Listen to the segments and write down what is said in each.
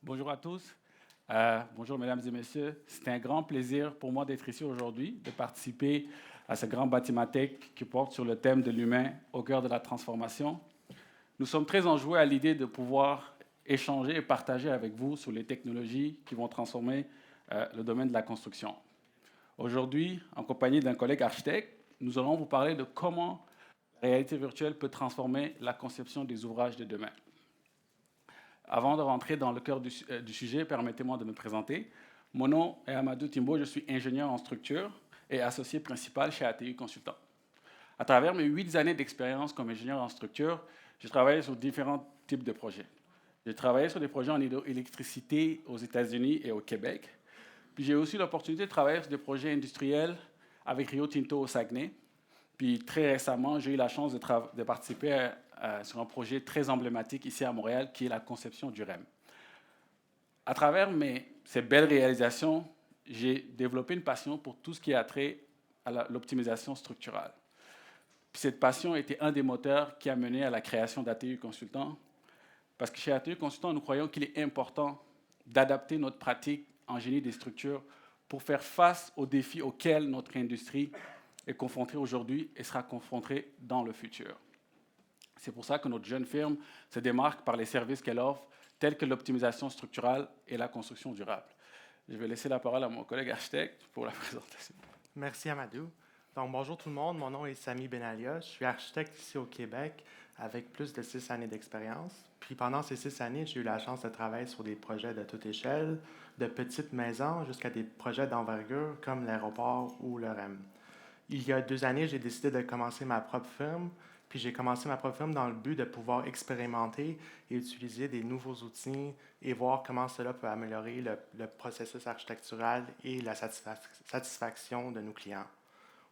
Bonjour à tous. Bonjour mesdames et messieurs. C'est un grand plaisir pour moi d'être ici aujourd'hui, de participer à ce grand bâtiment-tech qui porte sur le thème de l'humain au cœur de la transformation. Nous sommes très enjoués à l'idée de pouvoir échanger et partager avec vous sur les technologies qui vont transformer le domaine de la construction. Aujourd'hui, en compagnie d'un collègue architecte, nous allons vous parler de comment la réalité virtuelle peut transformer la conception des ouvrages de demain. Avant de rentrer dans le cœur du sujet, permettez-moi de me présenter. Mon nom est Amadou Timbo, je suis ingénieur en structure et associé principal chez ATU Consultant. À travers mes 8 années d'expérience comme ingénieur en structure, j'ai travaillé sur différents types de projets. J'ai travaillé sur des projets en hydroélectricité aux États-Unis et au Québec. Puis j'ai aussi l'opportunité de travailler sur des projets industriels avec Rio Tinto au Saguenay. Puis très récemment, j'ai eu la chance de participer sur un projet très emblématique ici à Montréal, qui est la conception du REM. À travers ces belles réalisations, j'ai développé une passion pour tout ce qui a trait à l'optimisation structurale. Puis cette passion était un des moteurs qui a mené à la création d'ATU Consultant, parce que chez ATU Consultant, nous croyons qu'il est important d'adapter notre pratique en génie des structures pour faire face aux défis auxquels notre industrie est confrontée aujourd'hui et sera confrontée dans le futur. C'est pour ça que notre jeune firme se démarque par les services qu'elle offre, tels que l'optimisation structurale et la construction durable. Je vais laisser la parole à mon collègue architecte pour la présentation. Merci Amadou. Donc, bonjour tout le monde, mon nom est Sami Benalia. Je suis architecte ici au Québec avec plus de 6 années d'expérience. Puis pendant ces 6 années, j'ai eu la chance de travailler sur des projets de toute échelle, de petites maisons jusqu'à des projets d'envergure comme l'aéroport ou le REM. Il y a 2 années, j'ai décidé de commencer ma propre firme. Puis j'ai commencé ma propre firme dans le but de pouvoir expérimenter et utiliser des nouveaux outils et voir comment cela peut améliorer le processus architectural et la satisfaction de nos clients.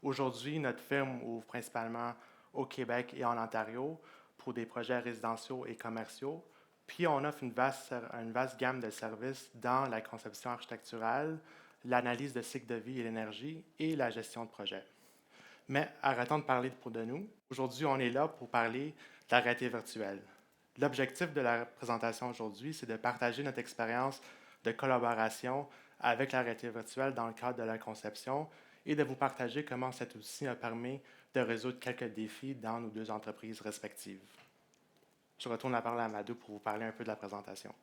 Aujourd'hui, notre firme ouvre principalement au Québec et en Ontario pour des projets résidentiels et commerciaux. Puis on offre une vaste gamme de services dans la conception architecturale, l'analyse de cycle de vie et l'énergie et la gestion de projet. Mais arrêtons de parler de nous. Aujourd'hui, on est là pour parler de la réalité virtuelle. L'objectif de la présentation aujourd'hui, c'est de partager notre expérience de collaboration avec la réalité virtuelle dans le cadre de la conception et de vous partager comment cet outil a permis de résoudre quelques défis dans nos 2 entreprises respectives. Je retourne la parole à Amadou pour vous parler un peu de la présentation.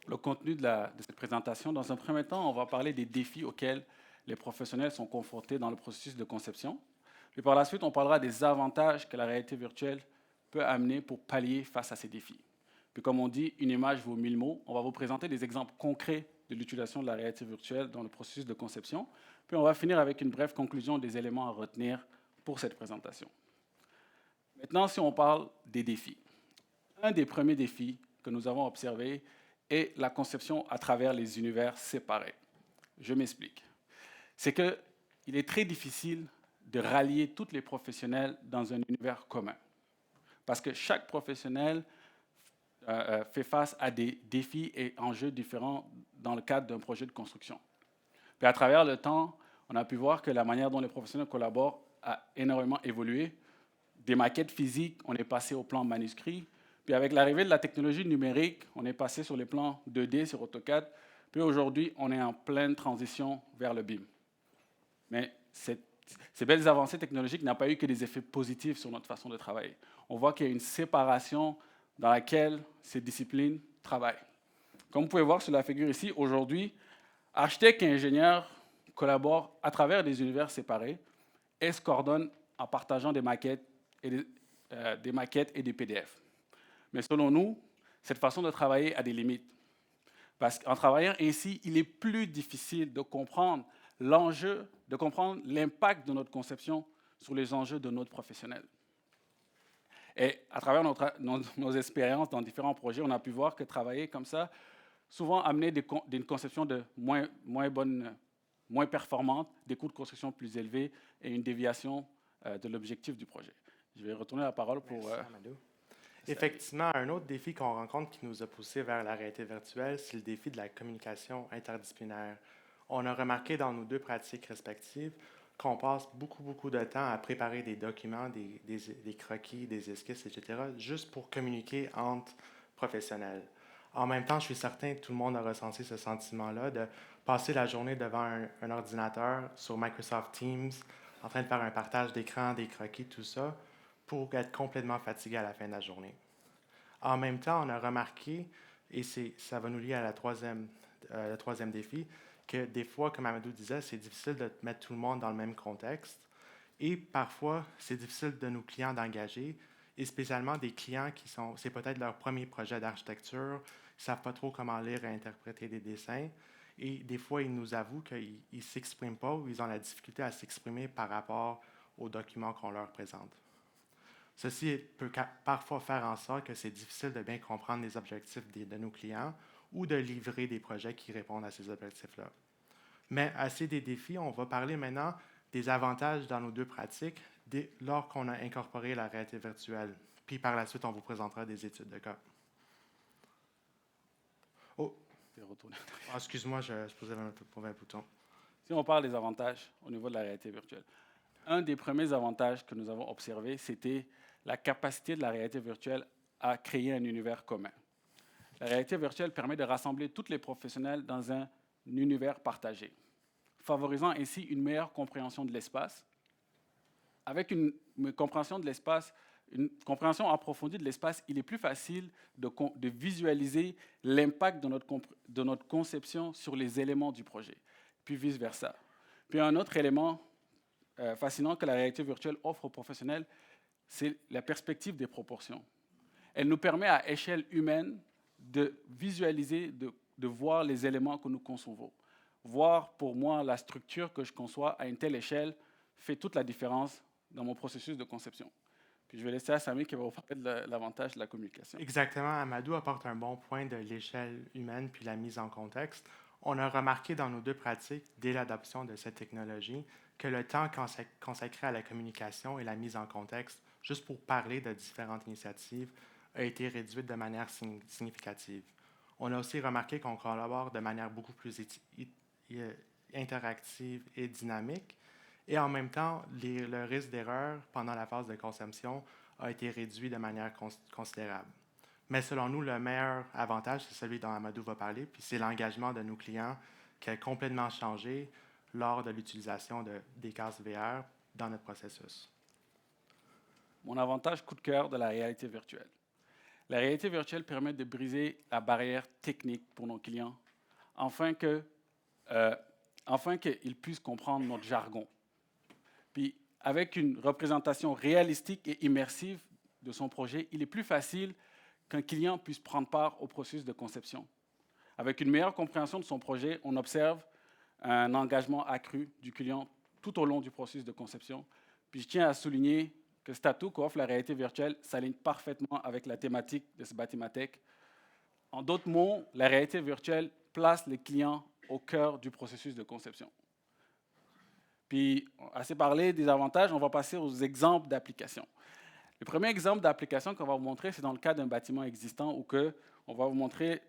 Le contenu de cette présentation, dans un premier temps, on va parler des défis auxquels les professionnels sont confrontés dans le processus de conception. Puis par la suite, on parlera des avantages que la réalité virtuelle peut amener pour pallier face à ces défis. Puis comme on dit, une image vaut 1000 mots. On va vous présenter des exemples concrets de l'utilisation de la réalité virtuelle dans le processus de conception. Puis on va finir avec une brève conclusion des éléments à retenir pour cette présentation. Maintenant, si on parle des défis. Un des premiers défis que nous avons observé est la conception à travers les univers séparés. Je m'explique. C'est qu'il est très difficile de rallier tous les professionnels dans un univers commun. Parce que chaque professionnel fait face à des défis et enjeux différents dans le cadre d'un projet de construction. Puis à travers le temps, on a pu voir que la manière dont les professionnels collaborent a énormément évolué. Des maquettes physiques, on est passé au plan manuscrit. Puis avec l'arrivée de la technologie numérique, on est passé sur les plans 2D sur AutoCAD. Puis aujourd'hui, on est en pleine transition vers le BIM. Mais ces belles avancées technologiques n'ont pas eu que des effets positifs sur notre façon de travailler. On voit qu'il y a une séparation dans laquelle ces disciplines travaillent. Comme vous pouvez voir sur la figure ici, aujourd'hui, architectes et ingénieurs collaborent à travers des univers séparés et se coordonnent en partageant des maquettes et des PDF. Mais selon nous, cette façon de travailler a des limites. Parce qu'en travaillant ainsi, il est plus difficile de comprendre l'enjeu, de comprendre l'impact de notre conception sur les enjeux de notre professionnel. Et à travers nos expériences dans différents projets, on a pu voir que travailler comme ça, souvent amener des conceptions de moins performantes, des coûts de construction plus élevés et une déviation de l'objectif du projet. Je vais retourner la parole pour... Merci, Amadou. Effectivement, un autre défi qu'on rencontre qui nous a poussé vers la réalité virtuelle, c'est le défi de la communication interdisciplinaire. On a remarqué dans nos 2 pratiques respectives qu'on passe beaucoup de temps à préparer des documents, des croquis, des esquisses, etc., juste pour communiquer entre professionnels. En même temps, je suis certain que tout le monde a ressenti ce sentiment-là de passer la journée devant un ordinateur sur Microsoft Teams, en train de faire un partage d'écran, des croquis, tout ça, pour être complètement fatigué à la fin de la journée. En même temps, on a remarqué, et ça va nous lier à le troisième défi, que des fois, comme Amadou disait, c'est difficile de mettre tout le monde dans le même contexte. Et parfois, c'est difficile de nos clients d'engager, et spécialement des clients c'est peut-être leur premier projet d'architecture, ils ne savent pas trop comment lire et interpréter des dessins. Et des fois, ils nous avouent qu'ils ne s'expriment pas ou ils ont la difficulté à s'exprimer par rapport aux documents qu'on leur présente. Ceci peut parfois faire en sorte que c'est difficile de bien comprendre les objectifs de nos clients ou de livrer des projets qui répondent à ces objectifs-là. Mais assez des défis, on va parler maintenant des avantages dans nos deux pratiques lorsqu'on a incorporé la réalité virtuelle. Puis par la suite, on vous présentera des études de cas. Oh, excuse-moi, je posais un mauvais bouton. Si on parle des avantages au niveau de la réalité virtuelle, un des premiers avantages que nous avons observé, c'était la capacité de la réalité virtuelle à créer un univers commun. La réalité virtuelle permet de rassembler tous les professionnels dans un univers partagé, favorisant ainsi une meilleure compréhension de l'espace. Avec une compréhension de l'espace, une compréhension approfondie de l'espace, il est plus facile de visualiser l'impact de notre conception sur les éléments du projet, puis vice-versa. Puis un autre élément fascinant que la réalité virtuelle offre aux professionnels, c'est la perspective des proportions. Elle nous permet à échelle humaine de visualiser, de voir les éléments que nous concevons. Voir, pour moi, la structure que je conçois à une telle échelle fait toute la différence dans mon processus de conception. Puis je vais laisser à Samy qui va vous parler de l'avantage de la communication. Exactement, Amadou apporte un bon point de l'échelle humaine puis la mise en contexte. On a remarqué dans nos deux pratiques, dès l'adoption de cette technologie, que le temps consacré à la communication et la mise en contexte, juste pour parler de différentes initiatives, a été réduit de manière significative. On a aussi remarqué qu'on collabore de manière beaucoup plus interactive et dynamique. Et en même temps, le risque d'erreur pendant la phase de conception a été réduit de manière considérable. Mais selon nous, le meilleur avantage, c'est celui dont Amadou va parler, puis c'est l'engagement de nos clients qui a complètement changé lors de l'utilisation des cases VR dans notre processus. Mon avantage coup de cœur de la réalité virtuelle. La réalité virtuelle permet de briser la barrière technique pour nos clients afin qu'ils puissent comprendre notre jargon. Puis, avec une représentation réalistique et immersive de son projet, il est plus facile qu'un client puisse prendre part au processus de conception. Avec une meilleure compréhension de son projet, on observe un engagement accru du client tout au long du processus de conception. Puis je tiens à souligner que Statu, qu'offre la réalité virtuelle, s'aligne parfaitement avec la thématique de ce Batimatech. En d'autres mots, la réalité virtuelle place les clients au cœur du processus de conception. Puis, assez parlé des avantages, on va passer aux exemples d'applications. Le premier exemple d'application qu'on va vous montrer, c'est dans le cas d'un bâtiment existant où on va vous montrer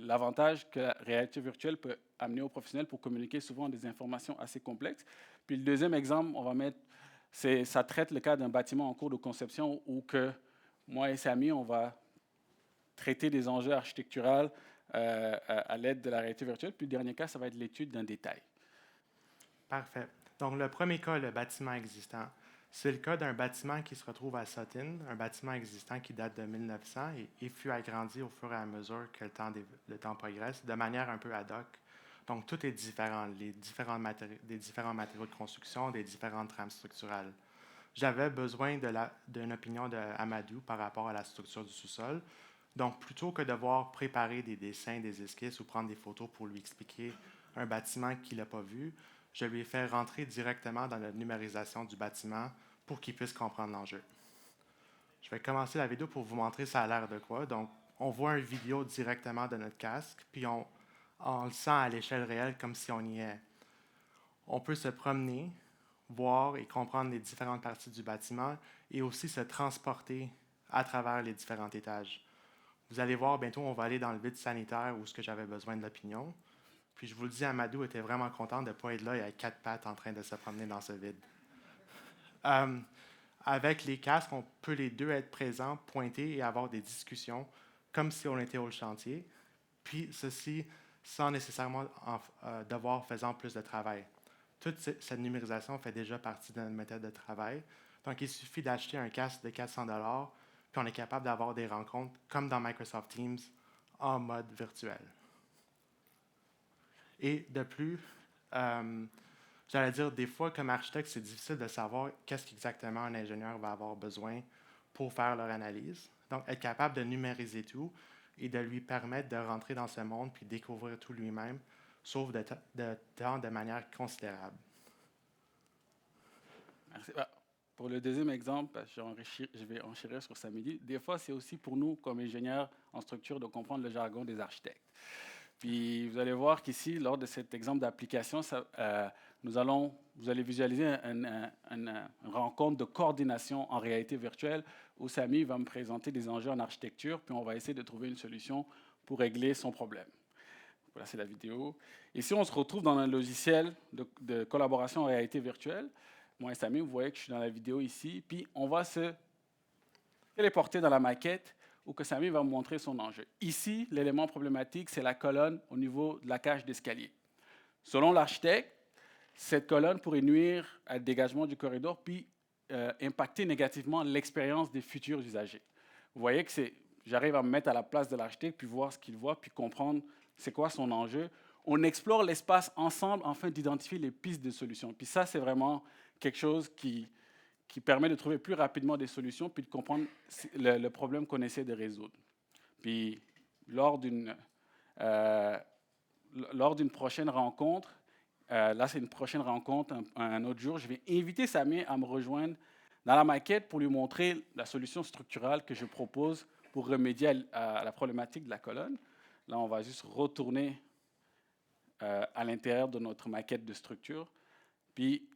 l'avantage que la réalité virtuelle peut amener aux professionnels pour communiquer souvent des informations assez complexes. Puis le deuxième exemple, on va mettre, ça traite le cas d'un bâtiment en cours de conception où que moi et Samy, on va traiter des enjeux architecturaux à l'aide de la réalité virtuelle. Puis le dernier cas, ça va être l'étude d'un détail. Parfait. Donc, le premier cas, le bâtiment existant. C'est le cas d'un bâtiment qui se retrouve à Sutton, un bâtiment existant qui date de 1900 et fut agrandi au fur et à mesure que le temps progresse, de manière un peu ad hoc. Donc, tout est différent, des différents matériaux de construction, des différentes trames structurales. J'avais besoin d'une opinion d'Amadou par rapport à la structure du sous-sol. Donc, plutôt que de devoir préparer des dessins, des esquisses ou prendre des photos pour lui expliquer un bâtiment qu'il n'a pas vu, je lui ai fait rentrer directement dans la numérisation du bâtiment pour qu'il puisse comprendre l'enjeu. Je vais commencer la vidéo pour vous montrer ça a l'air de quoi. Donc, on voit une vidéo directement de notre casque, puis on le sent à l'échelle réelle comme si on y est. On peut se promener, voir et comprendre les différentes parties du bâtiment et aussi se transporter à travers les différents étages. Vous allez voir, bientôt, on va aller dans le vide sanitaire où j'avais besoin de l'opinion. Puis je vous le dis, Amadou était vraiment content de ne pas être là et à quatre pattes en train de se promener dans ce vide. Avec les casques, on peut les deux être présents, pointer et avoir des discussions comme si on était au chantier, puis ceci sans nécessairement devoir faire plus de travail. Toute cette numérisation fait déjà partie de notre méthode de travail. Donc, il suffit d'acheter un casque de 400 puis on est capable d'avoir des rencontres comme dans Microsoft Teams en mode virtuel. Et de plus, j'allais dire, des fois, comme architecte, c'est difficile de savoir qu'est-ce qu'exactement un ingénieur va avoir besoin pour faire leur analyse. Donc, être capable de numériser tout et de lui permettre de rentrer dans ce monde puis découvrir tout lui-même, sauve de temps de manière considérable. Merci. Pour le deuxième exemple, je vais enchérir sur Samedi. Des fois, c'est aussi pour nous, comme ingénieurs en structure, de comprendre le jargon des architectes. Puis vous allez voir qu'ici, lors de cet exemple d'application, vous allez visualiser une rencontre de coordination en réalité virtuelle où Samy va me présenter des enjeux en architecture, puis on va essayer de trouver une solution pour régler son problème. Voilà, c'est la vidéo. Ici, on se retrouve dans un logiciel de collaboration en réalité virtuelle. Moi et Samy, vous voyez que je suis dans la vidéo ici, puis on va se téléporter dans la maquette où que Samy va me montrer son enjeu. Ici, l'élément problématique, c'est la colonne au niveau de la cage d'escalier. Selon l'architecte, cette colonne pourrait nuire au dégagement du corridor puis impacter négativement l'expérience des futurs usagers. Vous voyez que j'arrive à me mettre à la place de l'architecte, puis voir ce qu'il voit, puis comprendre c'est quoi son enjeu. On explore l'espace ensemble afin d'identifier les pistes de solutions. Puis ça, c'est vraiment quelque chose qui permet de trouver plus rapidement des solutions puis de comprendre le problème qu'on essaie de résoudre. Puis, lors d'une prochaine rencontre, là, c'est une prochaine rencontre, un autre jour, je vais inviter Samy à me rejoindre dans la maquette pour lui montrer la solution structurale que je propose pour remédier à la problématique de la colonne. Là, on va juste retourner à l'intérieur de notre maquette de structure. Puis,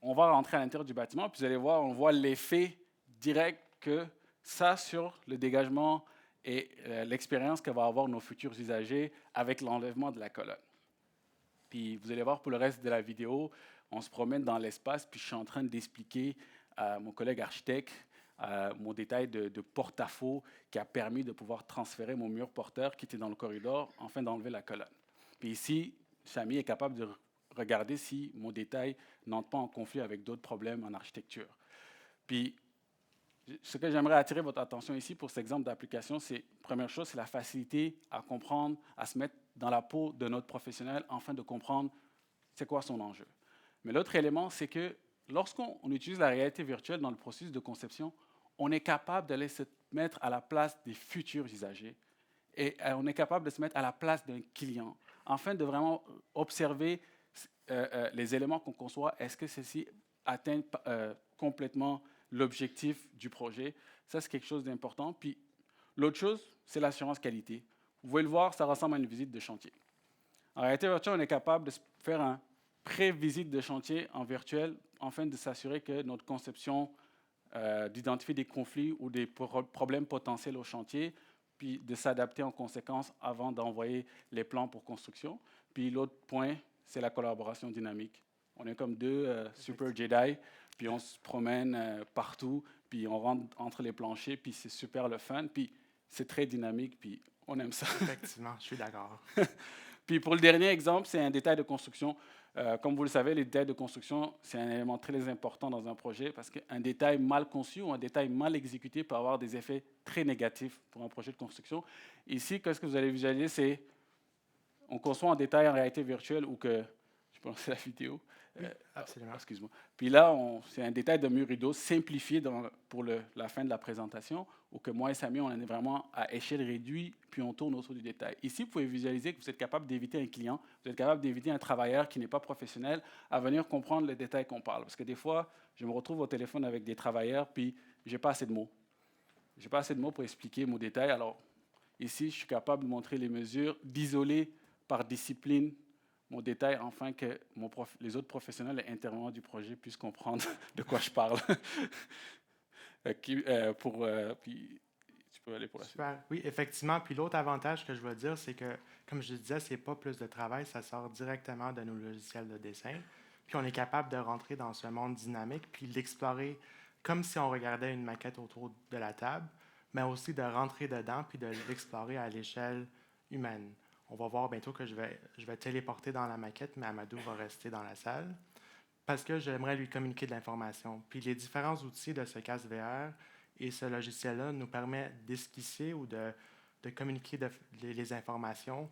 on va rentrer à l'intérieur du bâtiment, puis vous allez voir, on voit l'effet direct que ça sur le dégagement et l'expérience que vont avoir nos futurs usagers avec l'enlèvement de la colonne. Puis vous allez voir pour le reste de la vidéo, on se promène dans l'espace, puis je suis en train d'expliquer à mon collègue architecte mon détail de porte-à-faux qui a permis de pouvoir transférer mon mur porteur qui était dans le corridor afin d'enlever la colonne. Puis ici, Samy est capable de regarder si mon détail n'entre pas en conflit avec d'autres problèmes en architecture. Puis, ce que j'aimerais attirer votre attention ici pour cet exemple d'application, c'est, première chose, c'est la facilité à comprendre, à se mettre dans la peau de notre professionnel afin de comprendre c'est quoi son enjeu. Mais l'autre élément, c'est que lorsqu'on utilise la réalité virtuelle dans le processus de conception, on est capable d'aller se mettre à la place des futurs usagers et on est capable de se mettre à la place d'un client afin de vraiment observer les éléments qu'on conçoit, est-ce que ceci atteint complètement l'objectif du projet? Ça, c'est quelque chose d'important. Puis, l'autre chose, c'est l'assurance qualité. Vous pouvez le voir, ça ressemble à une visite de chantier. En réalité virtuelle, on est capable de faire un pré-visite de chantier en virtuel afin de s'assurer que notre conception d'identifier des conflits ou des problèmes potentiels au chantier, puis de s'adapter en conséquence avant d'envoyer les plans pour construction. Puis l'autre point, c'est la collaboration dynamique. On est comme deux super Jedi, puis on se promène partout, puis on rentre entre les planchers, puis c'est super le fun, puis c'est très dynamique, puis on aime ça. Effectivement, je suis d'accord. Puis pour le dernier exemple, c'est un détail de construction. Comme vous le savez, les détails de construction, c'est un élément très important dans un projet parce qu'un détail mal conçu ou un détail mal exécuté peut avoir des effets très négatifs pour un projet de construction. Ici, qu'est-ce que vous allez visualiser, c'est on conçoit un détail en réalité virtuelle ou que, je pense que c'est la vidéo. Oui, absolument. Excuse-moi. Puis là, c'est un détail de mur rideau simplifié pour la fin de la présentation, où que moi et Samy, on est vraiment à échelle réduite, puis on tourne autour du détail. Ici, vous pouvez visualiser que vous êtes capable d'éviter un client, vous êtes capable d'éviter un travailleur qui n'est pas professionnel à venir comprendre le détail qu'on parle. Parce que des fois, je me retrouve au téléphone avec des travailleurs, puis je n'ai pas assez de mots. Je n'ai pas assez de mots pour expliquer mon détail. Alors, ici, je suis capable de montrer les mesures, d'isoler par discipline mon détail, afin que les autres professionnels et intervenants du projet puissent comprendre de quoi je parle. Puis, tu peux aller pour la suite. Super. Oui, effectivement. Puis l'autre avantage que je veux dire, c'est que, comme je disais, ce n'est pas plus de travail, ça sort directement de nos logiciels de dessin. Puis on est capable de rentrer dans ce monde dynamique, puis l'explorer comme si on regardait une maquette autour de la table, mais aussi de rentrer dedans puis de l'explorer à l'échelle humaine. On va voir bientôt que je vais téléporter dans la maquette, mais Amadou va rester dans la salle parce que j'aimerais lui communiquer de l'information. Puis les différents outils de ce casque VR et ce logiciel-là nous permettent d'esquisser ou de communiquer les informations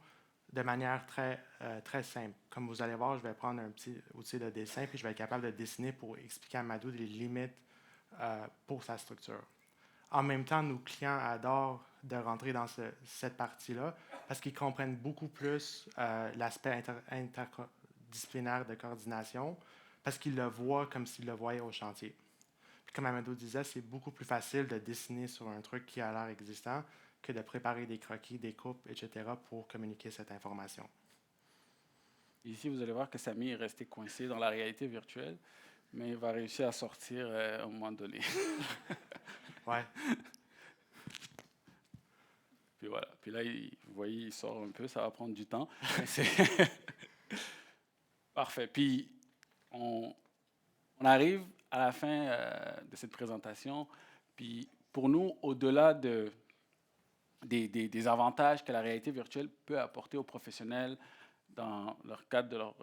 de manière très simple. Comme vous allez voir, je vais prendre un petit outil de dessin, puis je vais être capable de dessiner pour expliquer à Amadou les limites pour sa structure. En même temps, nos clients adorent de rentrer dans cette partie-là parce qu'ils comprennent beaucoup plus l'aspect interdisciplinaire de coordination parce qu'ils le voient comme s'ils le voyaient au chantier. Puis comme Amadou disait, c'est beaucoup plus facile de dessiner sur un truc qui a l'air existant que de préparer des croquis, des coupes, etc. pour communiquer cette information. Ici, vous allez voir que Samy est resté coincé dans la réalité virtuelle, mais il va réussir à sortir à un moment donné. Ouais. Puis voilà. Puis là, vous voyez, il sort un peu, ça va prendre du temps. Parfait. Puis on arrive à la fin de cette présentation. Puis pour nous, au-delà des avantages que la réalité virtuelle peut apporter aux professionnels dans leur cadre de leur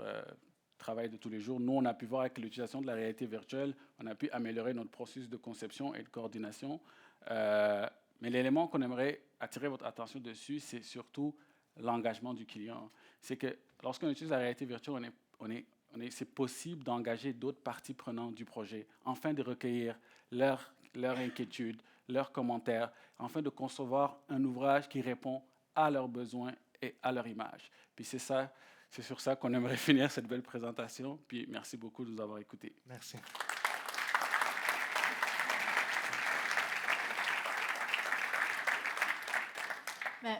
travail de tous les jours, nous, on a pu voir avec l'utilisation de la réalité virtuelle, on a pu améliorer notre processus de conception et de coordination. Mais l'élément qu'on aimerait attirer votre attention dessus, c'est surtout l'engagement du client. C'est que lorsqu'on utilise la réalité virtuelle, c'est possible d'engager d'autres parties prenantes du projet, afin de recueillir leurs inquiétudes, leurs commentaires, afin de concevoir un ouvrage qui répond à leurs besoins et à leur image. Puis c'est sur ça qu'on aimerait finir cette belle présentation. Puis merci beaucoup de nous avoir écoutés. Merci.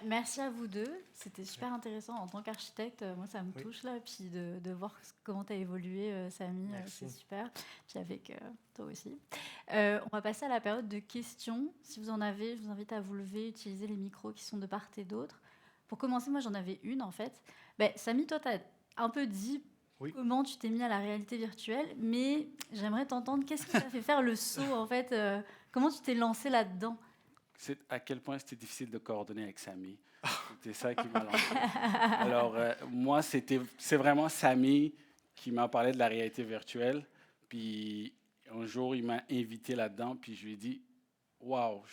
Merci à vous deux. C'était super intéressant. En tant qu'architecte, moi, ça me touche, là. Puis de voir comment tu as évolué, Samy, c'est super. Puis avec toi aussi. On va passer à la période de questions. Si vous en avez, je vous invite à vous lever, utiliser les micros qui sont de part et d'autre. Pour commencer, moi, j'en avais une, en fait. Samy, toi, tu as un peu dit comment tu t'es mis à la réalité virtuelle, mais j'aimerais t'entendre. Qu'est-ce qui t'a fait faire le saut, en fait comment tu t'es lancé là-dedans? C'est à quel point c'était difficile de coordonner avec Samy. C'était ça qui m'a lancé. Alors, moi, c'est vraiment Samy qui m'a parlé de la réalité virtuelle. Puis, un jour, il m'a invité là-dedans. Puis, je lui ai dit, waouh,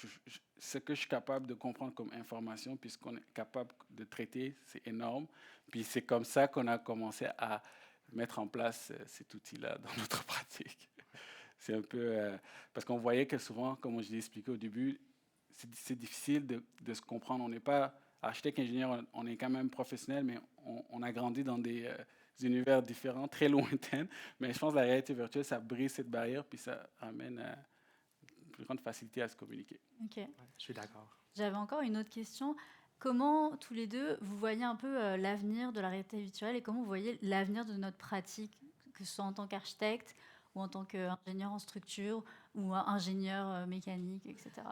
ce que je suis capable de comprendre comme information, puis ce qu'on est capable de traiter, c'est énorme. Puis, c'est comme ça qu'on a commencé à mettre en place cet outil-là dans notre pratique. C'est un peu... parce qu'on voyait que souvent, comme je l'ai expliqué au début, c'est difficile de se comprendre. On n'est pas architecte, ingénieur, on est quand même professionnel, mais on a grandi dans des univers différents, très lointains. Mais je pense que la réalité virtuelle, ça brise cette barrière, puis ça amène une plus grande facilité à se communiquer. Ok. Ouais, je suis d'accord. J'avais encore une autre question. Comment, tous les deux, vous voyez un peu l'avenir de la réalité virtuelle et comment vous voyez l'avenir de notre pratique, que ce soit en tant qu'architecte ou en tant qu'ingénieur en structure ou ingénieur mécanique, etc.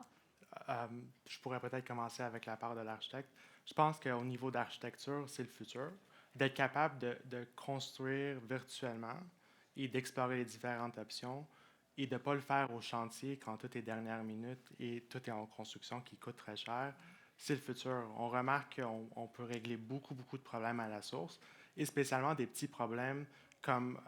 Je pourrais peut-être commencer avec la part de l'architecte. Je pense qu'au niveau d'architecture, c'est le futur. D'être capable de construire virtuellement et d'explorer les différentes options et de ne pas le faire au chantier quand tout est dernière minute et tout est en construction qui coûte très cher, c'est le futur. On remarque qu'on peut régler beaucoup de problèmes à la source et spécialement des petits problèmes comme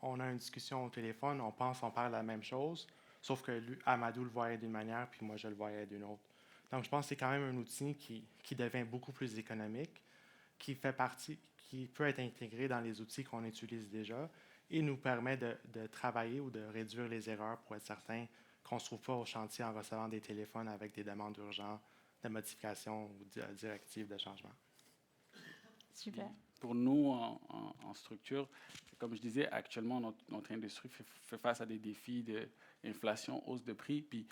on a une discussion au téléphone, on parle de la même chose, sauf que Amadou le voyait d'une manière, puis moi, je le voyais d'une autre. Donc, je pense que c'est quand même un outil qui devient beaucoup plus économique, qui peut être intégré dans les outils qu'on utilise déjà et nous permet de travailler ou de réduire les erreurs pour être certain qu'on ne se trouve pas au chantier en recevant des téléphones avec des demandes urgentes de modification ou de directives de changement. Super. Pour nous, en structure, comme je disais, actuellement, notre industrie fait face à des défis d'inflation, hausse de prix. Puis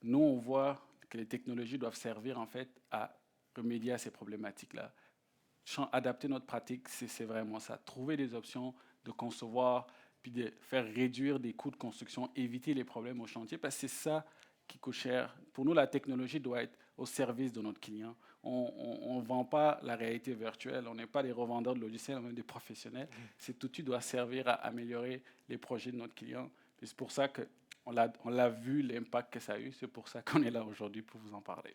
nous, on voit que les technologies doivent servir en fait à remédier à ces problématiques-là. Adapter notre pratique, c'est vraiment ça. Trouver des options de concevoir, puis de faire réduire des coûts de construction, éviter les problèmes au chantier, parce que c'est ça qui coûte cher. Pour nous, la technologie doit être au service de notre client. On ne vend pas la réalité virtuelle, on n'est pas des revendeurs de logiciels, on est des professionnels. Cet outil doit servir à améliorer les projets de notre client. C'est pour ça que on l'a vu, l'impact que ça a eu. C'est pour ça qu'on est là aujourd'hui pour vous en parler.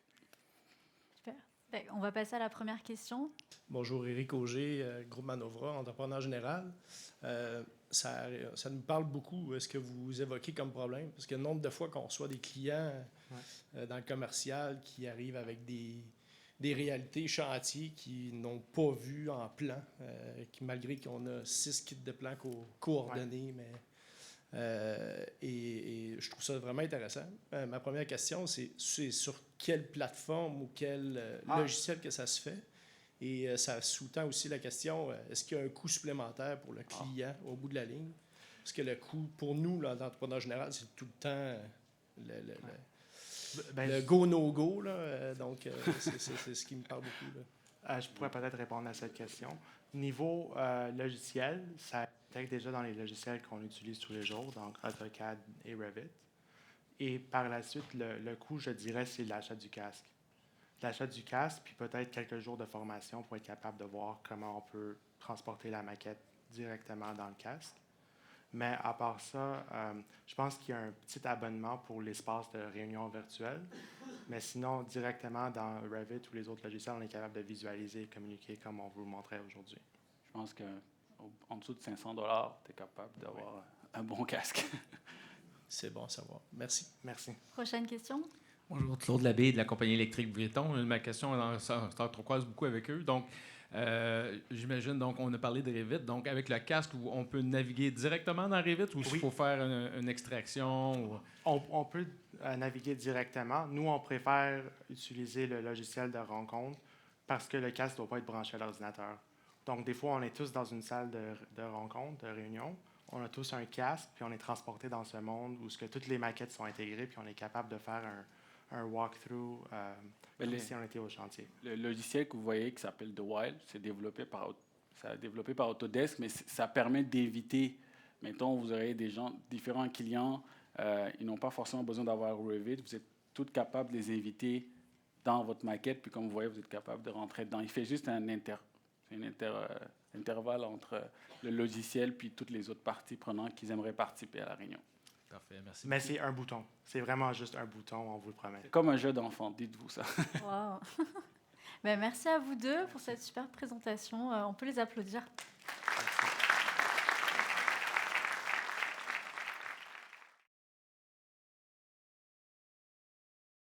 Super. Ben, on va passer à la première question. Bonjour, Éric Auger, Groupe Manovra, entrepreneur général. Ça nous parle beaucoup, ce que vous évoquez comme problème, parce que le nombre de fois qu'on reçoit des clients dans le commercial qui arrivent avec des réalités chantiers qui n'ont pas vu en plan, qui malgré qu'on a 6 kits de plans coordonnés, et je trouve ça vraiment intéressant. Ma première question, c'est sur quelle plateforme ou quel logiciel que ça se fait? Et ça sous-tend aussi la question, est-ce qu'il y a un coût supplémentaire pour le client au bout de la ligne? Parce que le coût, pour nous, là, l'entrepreneur général, c'est tout le temps le go, no-go. Donc, c'est ce qui me parle beaucoup. Là. Je pourrais peut-être répondre à cette question. Niveau logiciel, ça intègre déjà dans les logiciels qu'on utilise tous les jours, donc AutoCAD et Revit. Et par la suite, le coût, je dirais, c'est l'achat du casque. L'achat du casque, puis peut-être quelques jours de formation pour être capable de voir comment on peut transporter la maquette directement dans le casque. Mais à part ça, je pense qu'il y a un petit abonnement pour l'espace de réunion virtuelle. Mais sinon, directement dans Revit ou les autres logiciels, on est capable de visualiser et communiquer comme on vous le montrait aujourd'hui. Je pense qu'en dessous de 500 $, tu es capable d'avoir un bon casque. C'est bon à savoir. Merci. Merci. Prochaine question. Bonjour, Claude Labbé de la compagnie électrique Breton. Ma question s'entrecroise beaucoup avec eux. Donc, j'imagine, donc, on a parlé de Revit. Donc, avec le casque, on peut naviguer directement dans Revit ou s'il faut faire une extraction? Ou... On peut naviguer directement. Nous, on préfère utiliser le logiciel de rencontre parce que le casque ne doit pas être branché à l'ordinateur. Donc, des fois, on est tous dans une salle de rencontre, de réunion. On a tous un casque, puis on est transporté dans ce monde où toutes les maquettes sont intégrées, puis on est capable de faire un walkthrough comme si on était au chantier. Le logiciel que vous voyez qui s'appelle The Wild, c'est développé par Autodesk, mais ça permet d'éviter, mettons, vous aurez différents clients, ils n'ont pas forcément besoin d'avoir Revit, vous êtes tous capables de les éviter dans votre maquette, puis comme vous voyez, vous êtes capable de rentrer dedans. Il fait juste un intervalle entre le logiciel puis toutes les autres parties prenantes qui aimeraient participer à la réunion. Parfait, merci. Mais c'est un bouton. C'est vraiment juste un bouton, on vous le promet. C'est comme un jeu d'enfant, dites-vous ça. Wow. Ben, merci à vous deux pour cette super présentation. On peut les applaudir.